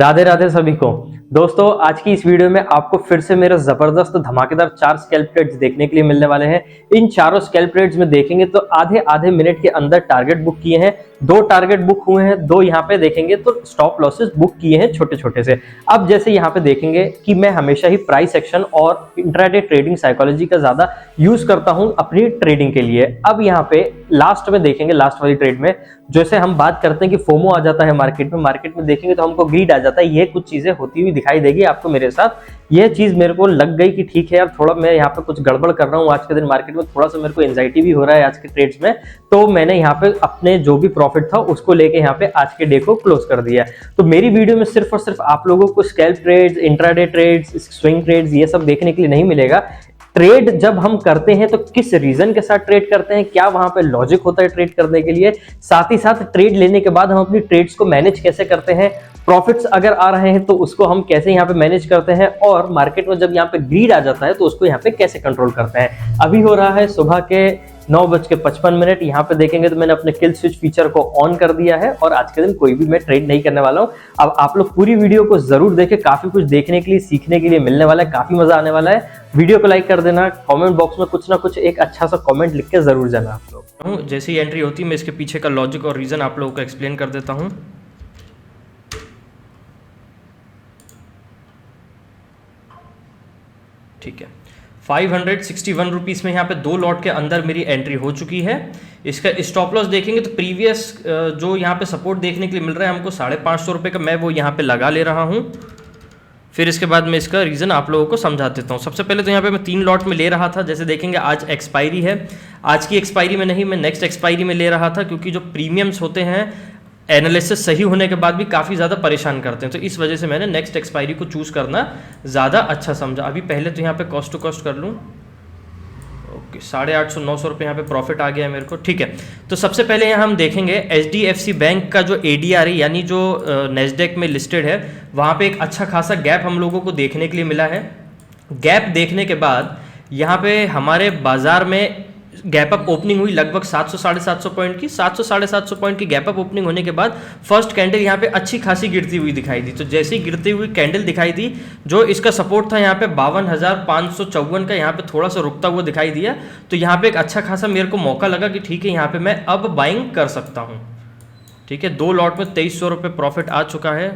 राधे राधे सभी को। दोस्तों आज की इस वीडियो में आपको फिर से मेरे जबरदस्त धमाकेदार 4 स्कैल्प ट्रेड्स देखने के लिए मिलने वाले हैं। इन चारों स्कैल्प ट्रेड्स में देखेंगे तो आधे आधे मिनट के अंदर टारगेट बुक किए हैं, 2 टारगेट बुक हुए हैं, 2 यहाँ पे देखेंगे तो स्टॉप लॉसेस बुक किए हैं छोटे छोटे से। अब जैसे यहाँ पे देखेंगे कि मैं हमेशा ही प्राइस एक्शन और इंट्राडे ट्रेडिंग साइकोलॉजी का ज्यादा यूज करता हूं अपनी ट्रेडिंग के लिए। अब यहाँ पे लास्ट में देखेंगे, लास्ट वाली ट्रेड में जैसे हम बात करते हैं कि फोमो आ जाता है मार्केट में देखेंगे तो हमको ग्रीड आ जाता है। ये कुछ चीजें होती हुई दिखाई देगी आपको मेरे साथ। ये चीज मेरे को लग गई कि ठीक है यार, थोड़ा मैं यहाँ पे कुछ गड़बड़ कर रहा हूँ आज के दिन मार्केट में, थोड़ा सा मेरे को एंजाइटी भी हो रहा है आज के ट्रेड्स में। तो मैंने यहाँ पे अपने जो भी प्रॉफिट था उसको लेके यहाँ पे आज के डे को क्लोज कर दिया। तो मेरी वीडियो में सिर्फ और सिर्फ आप लोगों को scalp trades, intraday trades, swing trades ये सब देखने के लिए नहीं मिलेगा। ट्रेड जब हम करते हैं तो किस रीजन के साथ ट्रेड करते हैं, क्या वहां पे लॉजिक होता है ट्रेड करने के लिए, साथ ही साथ ट्रेड लेने के बाद हम अपनी ट्रेड्स को मैनेज कैसे करते हैं, प्रॉफिट्स अगर आ रहे हैं तो उसको हम कैसे यहाँ पे मैनेज करते हैं, और मार्केट में जब यहाँ पे ग्रीड आ जाता है तो उसको यहाँ पे कैसे कंट्रोल करते हैं। अभी हो रहा है सुबह के 9:55। यहाँ पे देखेंगे तो मैंने अपने किल स्विच फीचर को ऑन कर दिया है और आज के दिन कोई भी मैं ट्रेड नहीं करने वाला हूँ। अब आप लोग पूरी वीडियो को जरूर देखें, काफी कुछ देखने के लिए, सीखने के लिए मिलने वाला है, काफी मजा आने वाला है। वीडियो को लाइक कर देना, कमेंट बॉक्स में कुछ ना कुछ एक अच्छा सा कमेंट लिख के जरूर जाना आप लोग। जैसे ही एंट्री होती है मैं इसके पीछे का लॉजिक और रीजन आप लोगों को एक्सप्लेन कर देता हूँ। ठीक है, 561 रुपीज़ में यहाँ पे 2 लॉट के अंदर मेरी एंट्री हो चुकी है। इसका स्टॉप लॉस देखेंगे तो प्रीवियस जो यहाँ पे सपोर्ट देखने के लिए मिल रहा है हमको 550 रुपये का, मैं वो यहाँ पे लगा ले रहा हूँ। फिर इसके बाद मैं इसका रीज़न आप लोगों को समझा देता हूँ। सबसे पहले तो यहाँ पे मैं 3 लॉट में ले रहा था। जैसे देखेंगे आज एक्सपायरी है, आज की एक्सपायरी में नहीं, मैं नेक्स्ट एक्सपायरी में ले रहा था, क्योंकि जो प्रीमियम्स होते हैं एनालिसिस सही होने के बाद भी काफ़ी ज़्यादा परेशान करते हैं, तो इस वजह से मैंने नेक्स्ट एक्सपायरी को चूज़ करना ज़्यादा अच्छा समझा। अभी पहले तो यहाँ पे कॉस्ट टू कॉस्ट कर लूँ। ओके, 850-900 रुपये यहाँ पे प्रॉफिट आ गया है मेरे को। ठीक है, तो सबसे पहले यहाँ हम देखेंगे HDFC बैंक का जो ADR है, यानी जो नेस्डेक में लिस्टेड है, वहाँ पे एक अच्छा खासा गैप हम लोगों को देखने के लिए मिला है। गैप देखने के बाद यहाँ पे हमारे बाजार में गैप अप ओपनिंग हुई लगभग 700-750 पॉइंट की। 700-750 पॉइंट की गैप अप ओपनिंग होने के बाद फर्स्ट कैंडल यहाँ पे अच्छी खासी गिरती हुई दिखाई दी। तो जैसे ही गिरती हुई कैंडल दिखाई दी, जो इसका सपोर्ट था यहाँ पे 52,554 का, यहाँ पे थोड़ा सा रुकता हुआ दिखाई दिया। तो यहाँ पे एक अच्छा खासा मेरे को मौका लगा कि ठीक है, यहाँ पे मैं अब बाइंग कर सकता हूँ। ठीक है, 2 लॉट में 2300 रुपये प्रॉफिट आ चुका है।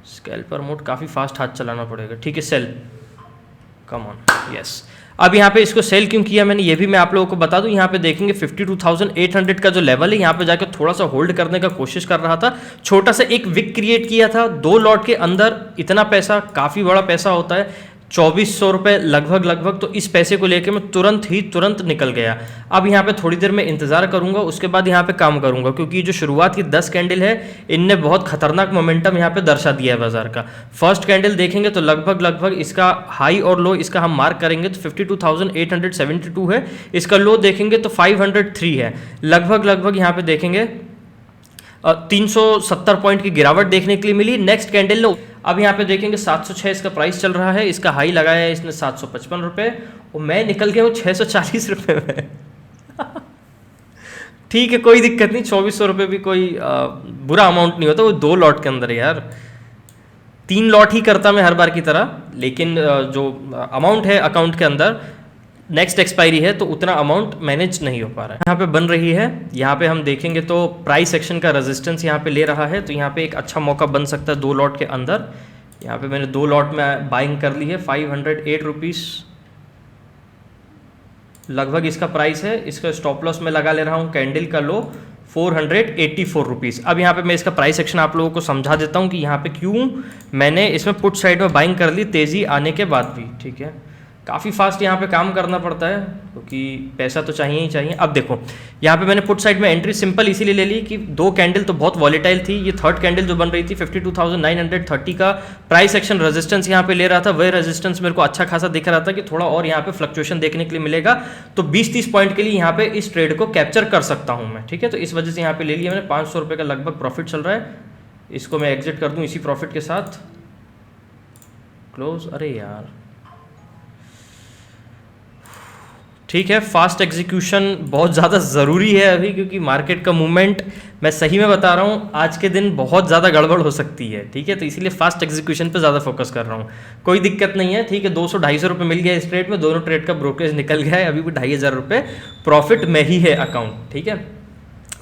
स्कैल्पर मोड काफ़ी फास्ट हाथ चलाना पड़ेगा। ठीक है, सेल, कम ऑन, यस। अब यहाँ पे इसको सेल क्यों किया मैंने, ये भी मैं आप लोगों को बता दूं। यहाँ पे देखेंगे 52,800 का जो लेवल है, यहाँ पे जाकर थोड़ा सा होल्ड करने का कोशिश कर रहा था। छोटा सा एक विक क्रिएट किया था 2 लॉट के अंदर। इतना पैसा काफ़ी बड़ा पैसा होता है, 2400 रुपये लगभग। तो इस पैसे को लेके मैं तुरंत निकल गया। अब यहाँ पे थोड़ी देर में इंतज़ार करूँगा, उसके बाद यहाँ पे काम करूँगा, क्योंकि जो शुरुआत की 10 कैंडल है इनने बहुत खतरनाक मोमेंटम यहाँ पे दर्शा दिया है बाजार का। फर्स्ट कैंडल देखेंगे तो लगभग इसका हाई और लो इसका हम मार्क करेंगे तो 52,872 है। इसका लो देखेंगे तो 503 है। लगभग यहाँ पे देखेंगे 370 पॉइंट की गिरावट देखने के लिए मिली। नेक्स्ट कैंडल लो, अब यहाँ पे देखेंगे 706 इसका प्राइस चल रहा है। इसका हाई लगाया है इसने 755 रुपये और मैं निकल गया हूँ 640 रुपये में। ठीक है, कोई दिक्कत नहीं, 2400 रुपये भी कोई बुरा अमाउंट नहीं होता। वो 2 लॉट के अंदर यार, 3 लॉट ही करता मैं हर बार की तरह, लेकिन जो अमाउंट है अकाउंट के अंदर, नेक्स्ट एक्सपायरी है तो उतना अमाउंट मैनेज नहीं हो पा रहा है। यहाँ पे बन रही है, यहाँ पे हम देखेंगे तो प्राइस एक्शन का रेजिस्टेंस यहाँ पे ले रहा है, तो यहाँ पे एक अच्छा मौका बन सकता है 2 लॉट के अंदर। यहाँ पे मैंने 2 लॉट में बाइंग कर ली है। 508 रुपीज़ लगभग इसका प्राइस है। इसका स्टॉप लॉस में लगा ले रहा हूँ। कैंडल का लो 484 रुपीज़। अब यहाँ पे मैं इसका प्राइस एक्शन आप लोगों को समझा देता हूँ कि यहाँ पे क्यों मैंने इसमें पुट साइड में बाइंग कर ली तेज़ी आने के बाद भी। ठीक है, काफ़ी फास्ट यहाँ पे काम करना पड़ता है, क्योंकि पैसा तो चाहिए ही चाहिए। अब देखो यहाँ पे मैंने पुट साइड में एंट्री सिंपल इसीलिए ले ली कि 2 कैंडल तो बहुत वॉलेटाइल थी। ये थर्ड कैंडल जो बन रही थी 52,930 का प्राइस एक्शन रेजिस्टेंस यहाँ पे ले रहा था। वह रेजिस्टेंस मेरे को अच्छा खासा दिख रहा था कि थोड़ा और यहाँ पे फ्लक्चुएशन देखने के लिए मिलेगा, तो 20-30 पॉइंट के लिए यहाँ पे इस ट्रेड को कैप्चर कर सकता हूँ मैं। ठीक है, तो इस वजह से यहाँ पे ले लिया मैंने। 500 रुपये का लगभग प्रॉफिट चल रहा है। इसको मैं एग्जिट कर दूँ इसी प्रॉफिट के साथ, क्लोज। अरे यार ठीक है, फास्ट एग्जीक्यूशन बहुत ज़्यादा ज़रूरी है अभी, क्योंकि मार्केट का मूवमेंट, मैं सही में बता रहा हूँ, आज के दिन बहुत ज़्यादा गड़बड़ हो सकती है। ठीक है, तो इसीलिए फास्ट एग्जीक्यूशन पे ज़्यादा फोकस कर रहा हूँ। कोई दिक्कत नहीं है, ठीक है, 200-250 रुपये मिल गया इस ट्रेड में, दोनों ट्रेड का ब्रोकरेज निकल गया है, अभी भी 2500 रुपये प्रॉफिट में ही है अकाउंट। ठीक है,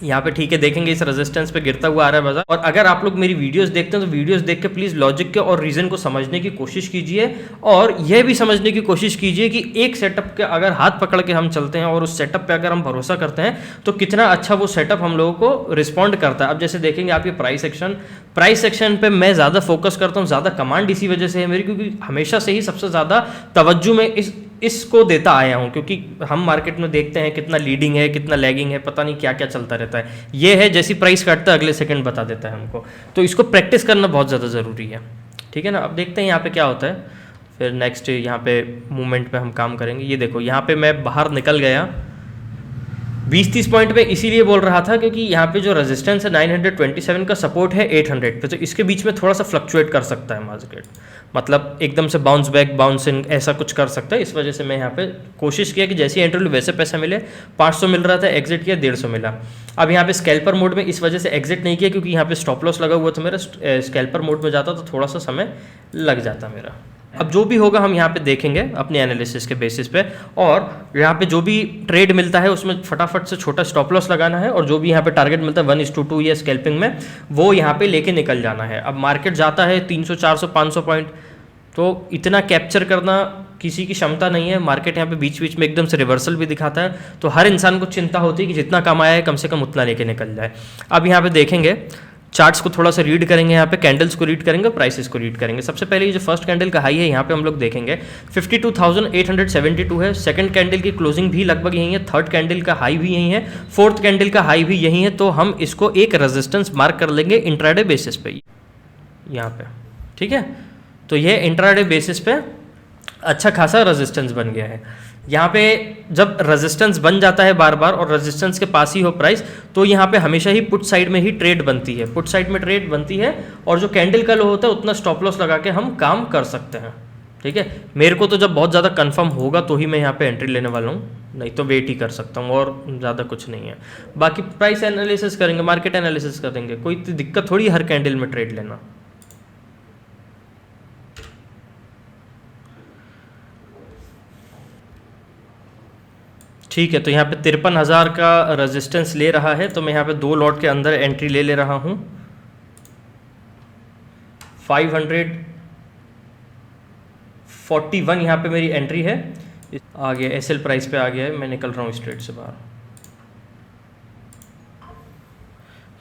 यहाँ पे ठीक है, देखेंगे इस रेजिस्टेंस पे गिरता हुआ आ रहा है बाजार। और अगर आप लोग मेरी वीडियोस देखते हैं तो वीडियोस देख के प्लीज़ लॉजिक के और रीज़न को समझने की कोशिश कीजिए, और यह भी समझने की कोशिश कीजिए कि एक सेटअप के अगर हाथ पकड़ के हम चलते हैं और उस सेटअप पे अगर हम भरोसा करते हैं तो कितना अच्छा वो सेटअप हम लोगों को रिस्पॉन्ड करता है। अब जैसे देखेंगे आप ये प्राइस सेक्शन पे मैं ज़्यादा फोकस करता हूँ, ज़्यादा कमांड इसी वजह से है मेरी, क्योंकि हमेशा से ही सबसे ज़्यादा तवज्जो में इसको देता आया हूँ, क्योंकि हम मार्केट में देखते हैं कितना लीडिंग है, कितना लैगिंग है, पता नहीं क्या क्या चलता रहता है। ये है जैसी प्राइस काटता है अगले सेकंड बता देता है हमको, तो इसको प्रैक्टिस करना बहुत ज़्यादा ज़रूरी है। ठीक है ना, अब देखते हैं यहाँ पे क्या होता है, फिर नेक्स्ट यहाँ पे मूवमेंट पे हम काम करेंगे। ये देखो यहाँ पे मैं बाहर निकल गया 20-30 पॉइंट पे, इसीलिए बोल रहा था क्योंकि यहाँ पे जो रेजिस्टेंस है 927 का, सपोर्ट है 800 पे, तो इसके बीच में थोड़ा सा फ्लक्चुएट कर सकता है मार्केट, मतलब एकदम से बाउंस बैक बाउंस इन ऐसा कुछ कर सकता है। इस वजह से मैं यहाँ पे कोशिश किया कि जैसे एंट्री ली वैसे पैसा मिले, 500 मिल रहा था, एग्जिट किया 150 मिला। अब यहाँ पे स्कैल्पर मोड में इस वजह से एग्जिट नहीं किया क्योंकि यहाँ पे स्टॉप लॉस लगा हुआ था मेरा, स्कैल्पर मोड में जाता तो थोड़ा सा समय लग जाता मेरा। अब जो भी होगा हम यहाँ पे देखेंगे अपने एनालिसिस के बेसिस पे, और यहाँ पे जो भी ट्रेड मिलता है उसमें फटाफट से छोटा स्टॉप लॉस लगाना है, और जो भी यहाँ पे टारगेट मिलता है 1:2 या स्कैल्पिंग में, वो यहाँ पे लेके निकल जाना है। अब मार्केट जाता है 300 400 500 पॉइंट, तो इतना कैप्चर करना किसी की क्षमता नहीं है। मार्केट यहाँ पे बीच बीच में एकदम से रिवर्सल भी दिखाता है, तो हर इंसान को चिंता होती है कि जितना कमाया है कम से कम उतना लेके निकल जाए। अब यहाँ पे देखेंगे चार्ट्स को थोड़ा सा रीड करेंगे, यहाँ पे कैंडल्स को रीड करेंगे, प्राइसेस को रीड करेंगे। सबसे पहले ये जो फर्स्ट कैंडल का हाई है यहाँ पे हम लोग देखेंगे 52,872 है, सेकंड कैंडल की क्लोजिंग भी लगभग यही है, थर्ड कैंडल का हाई भी यही है, फोर्थ कैंडल का हाई भी यही है, तो हम इसको एक रेजिस्टेंस मार्क कर लेंगे इंट्राडे बेसिस पे यहाँ पे। ठीक है, तो ये इंट्राडे बेसिस पे अच्छा खासा रेजिस्टेंस बन गया है। यहाँ पे जब रेजिस्टेंस बन जाता है बार बार और रेजिस्टेंस के पास ही हो प्राइस, तो यहाँ पे हमेशा ही पुट साइड में ही ट्रेड बनती है, पुट साइड में ट्रेड बनती है, और जो कैंडल का लो होता है उतना स्टॉप लॉस लगा के हम काम कर सकते हैं। ठीक है, मेरे को तो जब बहुत ज़्यादा कंफर्म होगा तो ही मैं यहाँ पे एंट्री लेने वाला हूँ, नहीं तो वेट ही कर सकता हूँ, और ज़्यादा कुछ नहीं है। बाकी प्राइस एनालिसिस करेंगे, मार्केट एनालिसिस करेंगे, कोई दिक्कत थोड़ी हर कैंडल में ट्रेड लेना। ठीक है, तो यहाँ पे 53,000 का रेजिस्टेंस ले रहा है, तो मैं यहाँ पे 2 लॉट के अंदर एंट्री ले रहा हूँ। 541 यहाँ पे मेरी एंट्री है, आ गया एसएल प्राइस पे आ गया है, मैं निकल रहा हूँ इस ट्रेड से बाहर।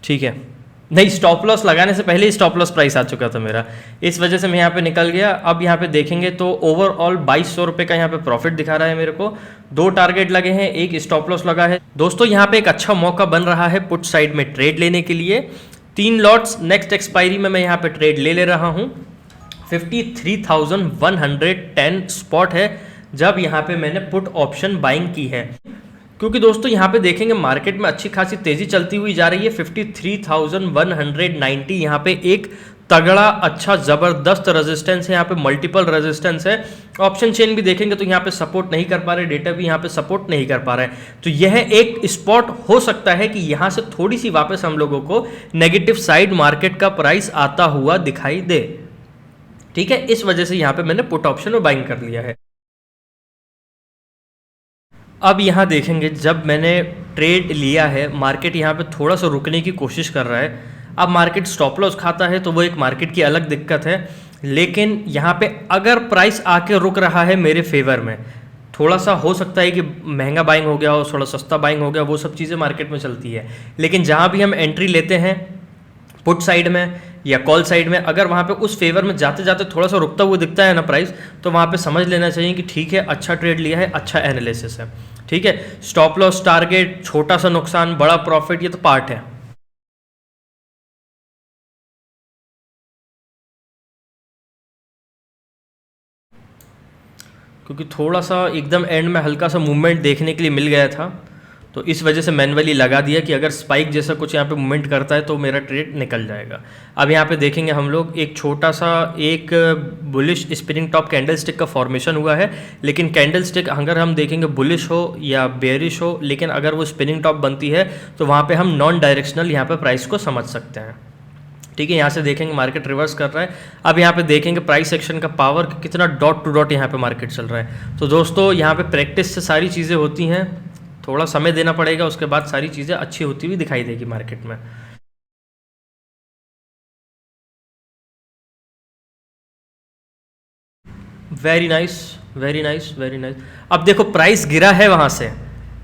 ठीक है, नहीं, स्टॉप लॉस लगाने से पहले ही स्टॉप लॉस प्राइस आ चुका था मेरा, इस वजह से मैं यहाँ पे निकल गया। अब यहाँ पे देखेंगे तो ओवरऑल 2200 रुपये का यहाँ पे प्रॉफिट दिखा रहा है मेरे को। 2 टारगेट लगे हैं, एक स्टॉप लॉस लगा है। दोस्तों यहाँ पे एक अच्छा मौका बन रहा है पुट साइड में ट्रेड लेने के लिए। 3 लॉट्स नेक्स्ट एक्सपायरी में मैं यहाँ पे ट्रेड ले रहा हूँ। 53,110 स्पॉट है जब यहाँ पे मैंने पुट ऑप्शन बाइंग की है, क्योंकि दोस्तों यहाँ पे देखेंगे मार्केट में अच्छी खासी तेजी चलती हुई जा रही है। 53,190 यहाँ पे एक तगड़ा अच्छा ज़बरदस्त रेजिस्टेंस है, यहाँ पे मल्टीपल रेजिस्टेंस है। ऑप्शन चेन भी देखेंगे तो यहाँ पे सपोर्ट नहीं कर पा रहे, डेटा भी यहाँ पे सपोर्ट नहीं कर पा रहे हैं, तो यह एक स्पॉट हो सकता है कि यहाँ से थोड़ी सी वापस हम लोगों को नेगेटिव साइड मार्केट का प्राइस आता हुआ दिखाई दे। ठीक है, इस वजह से यहाँ पे मैंने पुट ऑप्शन में बाइंग कर लिया है। अब यहाँ देखेंगे जब मैंने ट्रेड लिया है, मार्केट यहाँ पे थोड़ा सा रुकने की कोशिश कर रहा है। अब मार्केट स्टॉप लॉस खाता है तो वो एक मार्केट की अलग दिक्कत है, लेकिन यहाँ पे अगर प्राइस आके रुक रहा है मेरे फेवर में, थोड़ा सा हो सकता है कि महंगा बाइंग हो गया हो, थोड़ा सस्ता बाइंग हो गया, वो सब चीज़ें मार्केट में चलती है। लेकिन जहाँ भी हम एंट्री लेते हैं पुट साइड में या कॉल साइड में, अगर वहाँ पे उस फेवर में जाते जाते थोड़ा सा रुकता हुआ दिखता है ना प्राइस, तो वहाँ पे समझ लेना चाहिए कि ठीक है, अच्छा ट्रेड लिया है, अच्छा एनालिसिस है। ठीक है, स्टॉप लॉस, टारगेट, छोटा सा नुकसान, बड़ा प्रॉफिट, ये तो पार्ट है। क्योंकि थोड़ा सा एकदम एंड में हल्का सा मूवमेंट देखने के लिए मिल गया था, तो इस वजह से मैन्युअली लगा दिया कि अगर स्पाइक जैसा कुछ यहाँ पे मूवमेंट करता है तो मेरा ट्रेड निकल जाएगा। अब यहाँ पे देखेंगे हम लोग एक छोटा सा एक bullish spinning top candle stick का फॉर्मेशन हुआ है, लेकिन कैंडल स्टिक अगर हम देखेंगे बुलिश हो या बेयरिश हो, लेकिन अगर वो स्पिनिंग टॉप बनती है तो वहाँ पे हम नॉन डायरेक्शनल यहाँ पे प्राइस को समझ सकते हैं। ठीक है, यहाँ से देखेंगे मार्केट रिवर्स कर रहा है। अब यहाँ पे देखेंगे प्राइस एक्शन का पावर कितना डॉट टू डॉट यहाँ पे मार्केट चल रहा है। तो दोस्तों यहाँ पे प्रैक्टिस से सारी चीज़ें होती हैं, थोड़ा समय देना पड़ेगा, उसके बाद सारी चीज़ें अच्छी होती हुई दिखाई देगी मार्केट में। Very nice, very nice, very nice. अब देखो प्राइस गिरा है वहाँ से,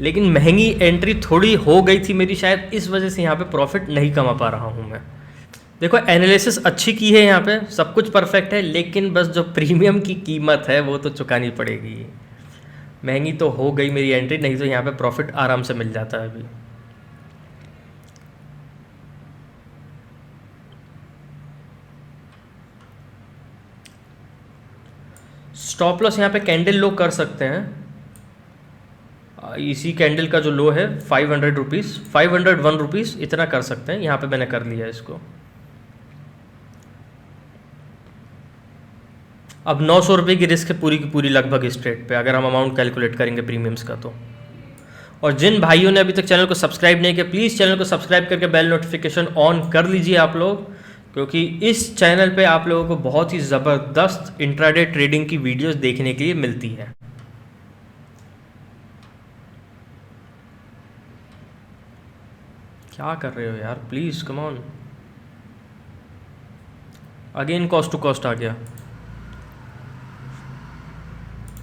लेकिन महंगी एंट्री थोड़ी हो गई थी मेरी, शायद इस वजह से यहाँ पे प्रॉफिट नहीं कमा पा रहा हूँ मैं। देखो एनालिसिस अच्छी की है, यहाँ पे सब कुछ परफेक्ट है, लेकिन बस जो प्रीमियम की कीमत है वो तो चुकानी पड़ेगी। महंगी तो हो गई मेरी एंट्री, नहीं तो यहाँ पे प्रॉफिट आराम से मिल जाता है अभी। स्टॉप लॉस यहाँ पे कैंडल लो कर सकते हैं, इसी कैंडल का जो लो है 500 रुपीज़, 501 रुपीज़ इतना कर सकते हैं। यहाँ पे मैंने कर लिया इसको। अब 900 रुपये की रिस्क है पूरी की पूरी लगभग इस ट्रेड पे, अगर हम अमाउंट कैलकुलेट करेंगे प्रीमियम्स का तो। और जिन भाइयों ने अभी तक चैनल को सब्सक्राइब नहीं किया, प्लीज़ चैनल को सब्सक्राइब करके बेल नोटिफिकेशन ऑन कर लीजिए आप लोग, क्योंकि इस चैनल पे आप लोगों को बहुत ही ज़बरदस्त इंट्राडे ट्रेडिंग की वीडियोस देखने के लिए मिलती है। क्या कर रहे हो यार, please come on. Again coast to coast आ गया।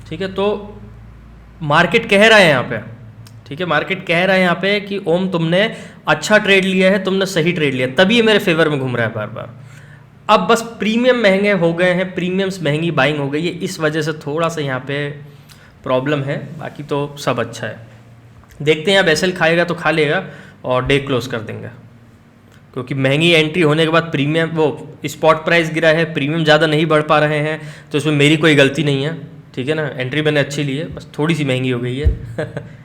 ठीक है, तो मार्केट कह रहा है यहाँ पे, ठीक है, मार्केट कह रहा है यहाँ पे कि ओम तुमने अच्छा ट्रेड लिया है, तुमने सही ट्रेड लिया, तभी ये मेरे फेवर में घूम रहा है बार बार। अब बस प्रीमियम महंगे हो गए हैं, प्रीमियम्स महंगी बाइंग हो गई है, इस वजह से थोड़ा सा यहाँ पे प्रॉब्लम है, बाकी तो सब अच्छा है। देखते हैं अब एसएल खाएगा तो खा लेगा और डे क्लोज कर देंगे, क्योंकि महंगी एंट्री होने के बाद प्रीमियम वो स्पॉट प्राइस गिरा है, प्रीमियम ज़्यादा नहीं बढ़ पा रहे हैं, तो इसमें मेरी कोई गलती नहीं है। ठीक है ना, एंट्री मैंने अच्छी ली है, बस थोड़ी सी महंगी हो गई है।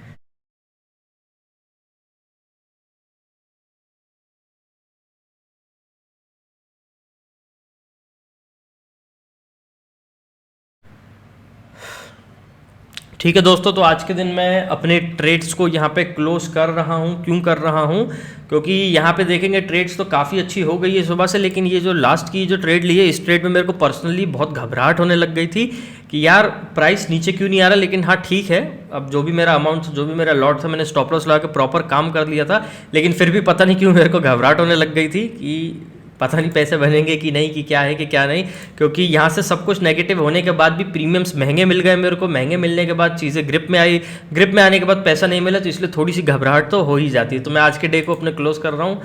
ठीक है दोस्तों, तो आज के दिन मैं अपने ट्रेड्स को यहाँ पे क्लोज कर रहा हूँ। क्यों कर रहा हूँ? क्योंकि यहाँ पे देखेंगे ट्रेड्स तो काफ़ी अच्छी हो गई है सुबह से, लेकिन ये जो लास्ट की जो ट्रेड ली है, इस ट्रेड में मेरे को पर्सनली बहुत घबराहट होने लग गई थी कि यार प्राइस नीचे क्यों नहीं आ रहा। लेकिन हाँ ठीक है, अब जो भी मेरा अमाउंट, जो भी मेरा लॉट था, मैंने स्टॉप लॉस लगा के प्रॉपर काम कर लिया था, लेकिन फिर भी पता नहीं क्यों मेरे को घबराहट होने लग गई थी कि पता नहीं पैसे बनेंगे कि नहीं, कि क्या है कि क्या नहीं। क्योंकि यहाँ से सब कुछ नेगेटिव होने के बाद भी प्रीमियम्स महंगे मिल गए मेरे को, महंगे मिलने के बाद चीज़ें ग्रिप में आई, ग्रिप में आने के बाद पैसा नहीं मिला, तो इसलिए थोड़ी सी घबराहट तो हो ही जाती है। तो मैं आज के डे को अपने क्लोज कर रहा हूँ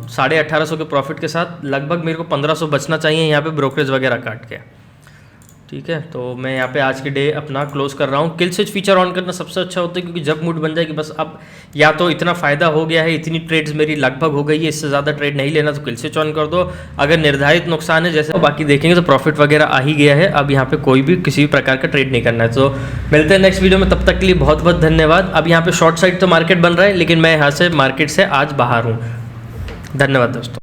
1850 के प्रॉफिट के साथ। लगभग मेरे को 1500 बचना चाहिए यहाँ पे ब्रोकरेज वगैरह काट के। ठीक है, तो मैं यहाँ पे आज के डे अपना क्लोज कर रहा हूँ। किल स्विच फीचर ऑन करना सबसे अच्छा होता है, क्योंकि जब मूड बन जाए कि बस अब या तो इतना फ़ायदा हो गया है, इतनी ट्रेड्स मेरी लगभग हो गई है, इससे ज़्यादा ट्रेड नहीं लेना, तो किल स्विच ऑन कर दो। अगर निर्धारित नुकसान है जैसे तो बाकी देखेंगे तो प्रॉफिट वगैरह आ ही गया है, अब यहाँ पे कोई भी किसी भी प्रकार का ट्रेड नहीं करना है। तो मिलते हैं नेक्स्ट वीडियो में, तब तक के लिए बहुत बहुत धन्यवाद। अब यहाँ पे शॉर्ट साइड तो मार्केट बन रहा है, लेकिन मैं यहाँ से मार्केट से आज बाहर हूँ। धन्यवाद दोस्तों।